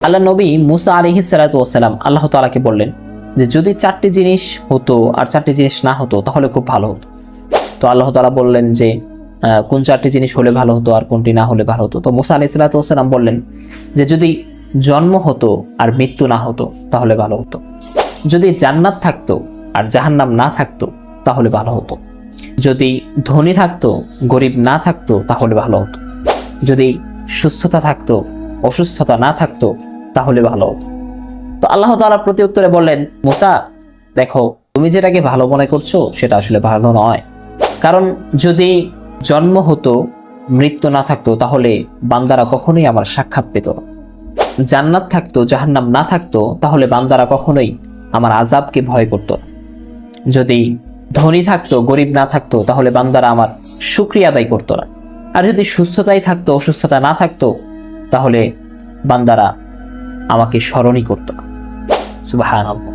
আল্লাহ নবী মুসা আলাইহিস সালাতু ওয়াস সালাম আল্লাহ তাআলাকে বললেন যে যদি 4টি জিনিস হতো আর 4টি জিনিস না হতো তাহলে খুব ভালো হতো। তো আল্লাহ তাআলা বললেন যে কোন 4টি জিনিস হলে ভালো হতো আর কোনটি না হলে ভালো হতো। তো মুসা আলাইহিস সালাতু ওয়াস সালাম বললেন যে যদি জন্ম হতো আর মৃত্যু না হতো তাহলে ভালো হতো, যদি জান্নাত থাকতো আর জাহান্নাম না থাকতো তাহলে ভালো হতো, যদি ধনী থাকতো গরিব না থাকতো তাহলে ভালো হতো, যদি সুস্থতা থাকতো অসুস্থতা না থাকতো তাহলে ভালো হতো। তো আল্লাহ তাআলা প্রতি উত্তরে বললেন, মুসা দেখো তুমি যেটাকে ভালো মনে করছো সেটা আসলে ভালো নয়। কারণ যদি জন্ম হতো মৃত্যু না থাকতো তাহলে বান্দারা কখনোই আমার সাক্ষাৎ পেত না, জান্নাত থাকতো জাহান্নাম না থাকতো তাহলে বান্দারা কখনোই আমার আযাবকে ভয় করত না, যদি ধনী থাকতো গরিব না থাকতো তাহলে বান্দারা আমার শুকরিয়া আদায় করতো না, আর যদি সুস্থতাই থাকতো অসুস্থতা না থাকতো তাহলে বান্দারা আমাকে স্মরণই করতো না। সুবহানাল্লাহ।